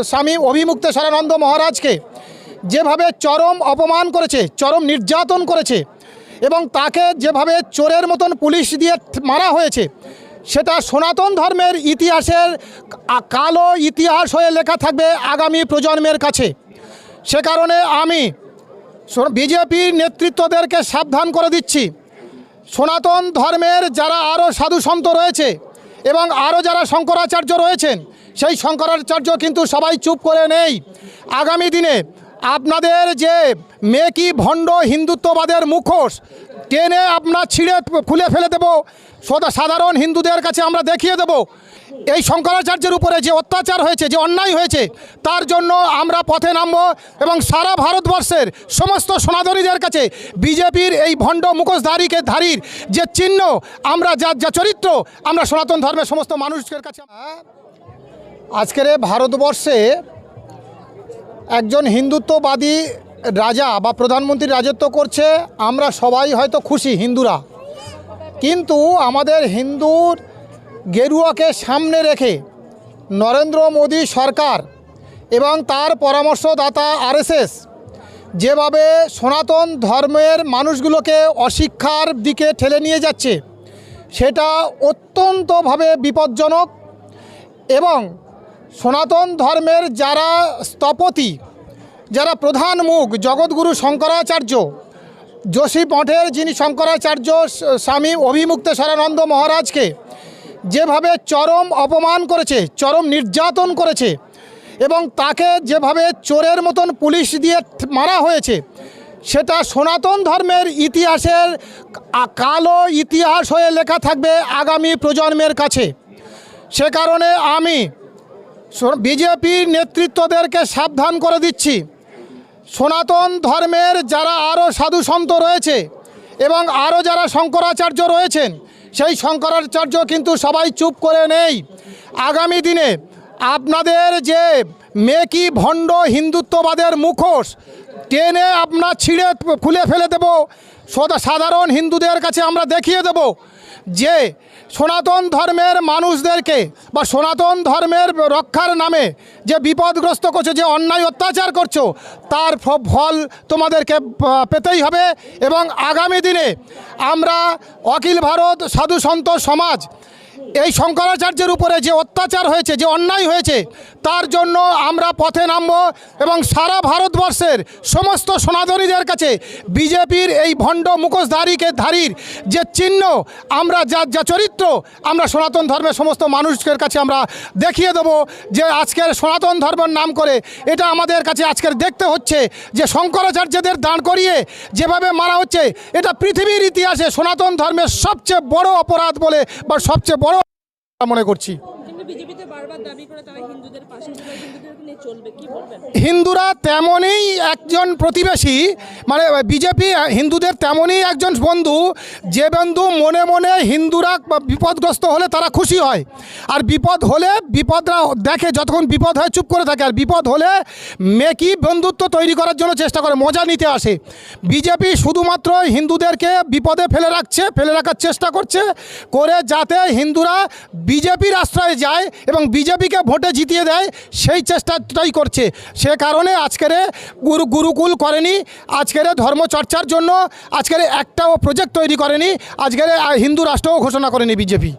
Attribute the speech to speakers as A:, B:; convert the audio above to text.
A: স্বামী অভিমুক্তেশ্বরানন্দ মহারাজকে যেভাবে চরম অপমান করেছে, চরম নির্যাতন করেছে এবং তাকে যেভাবে চোরের মতন পুলিশ দিয়ে মারা হয়েছে, সেটা সনাতন ধর্মের ইতিহাসের কালো ইতিহাস হয়ে লেখা থাকবে আগামী প্রজন্মের কাছে। সে কারণে আমি বিজেপির নেতৃত্বদেরকে সাবধান করে দিচ্ছি, সনাতন ধর্মের যারা আরও সাধু সন্ত রয়েছে এবং আরও যারা শঙ্করাচার্য রয়েছেন, সেই শঙ্করাচার্য কিন্তু সবাই চুপ করে নেই। আগামী দিনে আপনাদের যে মেকি ভণ্ড হিন্দুত্ববাদের মুখোশ টেনে আপনার ছিঁড়ে খুলে ফেলে দেব, সাধারণ হিন্দুদের কাছে আমরা দেখিয়ে দেব এই শঙ্করাচার্যের উপরে যে অত্যাচার হয়েছে, যে অন্যায় হয়েছে, তার জন্য আমরা পথে নামব এবং সারা ভারতবর্ষের সমস্ত সনাতনীদের কাছে বিজেপির এই ভণ্ড মুখোশধারীর যে চিহ্ন, আমরা যা চরিত্র, আমরা সনাতন ধর্মের সমস্ত মানুষের কাছে। আজকের ভারতবর্ষে একজন হিন্দুত্ববাদী রাজা বা প্রধানমন্ত্রী রাজত্ব করছে, আমরা সবাই হয়তো খুশি হিন্দুরা, কিন্তু আমাদের হিন্দুর গেরুয়াকে সামনে রেখে নরেন্দ্র মোদী সরকার এবং তার পরামর্শদাতা আরএসএস যেভাবে সনাতন ধর্মের মানুষগুলোকে অশিক্ষার দিকে ঠেলে নিয়ে যাচ্ছে, সেটা অত্যন্তভাবে বিপজ্জনক। এবং সনাতন ধর্মের যারা স্থপতি, যারা প্রধান মুখ জগৎগুরু শঙ্করাচার্য, যোশী মঠের যিনি শঙ্করাচার্য স্বামী অভিমুক্তেশ্বরানন্দ মহারাজকে যেভাবে চরম অপমান করেছে, চরম নির্যাতন করেছে এবং তাকে যেভাবে চোরের মতন পুলিশ দিয়ে মারা হয়েছে, সেটা সনাতন ধর্মের ইতিহাসের কালো ইতিহাস হয়ে লেখা থাকবে আগামী প্রজন্মের কাছে। সে কারণে আমি বিজেপির নেতৃত্বদেরকে সাবধান করে দিচ্ছি, সনাতন ধর্মের যারা আরও সাধু সন্ত রয়েছে এবং আরও যারা শঙ্করাচার্য রয়েছেন, সেই শঙ্করাচার্য কিন্তু সবাই চুপ করে নেই। আগামী দিনে আপনাদের যে মেকি ভণ্ড হিন্দুত্ববাদের মুখোশ টেনে আপনার ছিঁড়ে খুলে ফেলে দেব, সাধারণ হিন্দুদের কাছে আমরা দেখিয়ে দেব যে সনাতন ধর্মের মানুষদেরকে বা সনাতন ধর্মের রক্ষার নামে যে বিপদগ্রস্ত করছো, যে অন্যায় অত্যাচার করছো, তার ফল তোমাদেরকে পেতেই হবে। এবং আগামী দিনে আমরা অখিল ভারত সাধু সন্ত সমাজ এই শঙ্করাচার্যের উপরে যে অত্যাচার হয়েছে, যে অন্যায় হয়েছে, তার জন্য আমরা পথে নামব এবং সারা ভারতবর্ষের সমস্ত সনাতনীদের কাছে বিজেপির এই ভণ্ড মুখোশধারীর যে চিহ্ন, আমরা যা চরিত্র, আমরা সনাতন ধর্মের সমস্ত মানুষের কাছে আমরা দেখিয়ে দেব যে আজকের সনাতন ধর্মের নাম করে এটা আমাদের কাছে আজকের দেখতে হচ্ছে যে শঙ্করাচার্যদের দাঁড় করিয়ে যেভাবে মারা হচ্ছে, এটা পৃথিবীর ইতিহাসে সনাতন ধর্মের সবচেয়ে বড় অপরাধ বলে বা সবচেয়ে বড় মনে করছি। হিন্দুরা তেমনই একজন প্রতিবেশী, মানে বিজেপি হিন্দুদের তেমনই একজন বন্ধু, যে বন্ধু মনে মনে হিন্দুরা বিপদগ্রস্ত হলে তারা খুশি হয়, আর বিপদ হলে বিপদরা দেখে, যতক্ষণ বিপদ হয় চুপ করে থাকে, আর বিপদ হলে মেকি বন্ধুত্ব তৈরি করার জন্য চেষ্টা করে, মজা নিতে আসে। বিজেপি শুধুমাত্র হিন্দুদেরকে বিপদে ফেলে রাখার চেষ্টা করছে করে, যাতে হিন্দুরা বিজেপির আশ্রয়ে যায় এবং বিজেপিকে ভোটে জিতিয়ে দেয়, সেই চেষ্টাটাই করছে। সে কারণে আজকের গুরুকুল করেনি, আজকের ধর্মচর্চার জন্য আজকের একটাও প্রজেক্ট তৈরি করেনি, আজকের হিন্দু রাষ্ট্রও ঘোষণা করেনি বিজেপি।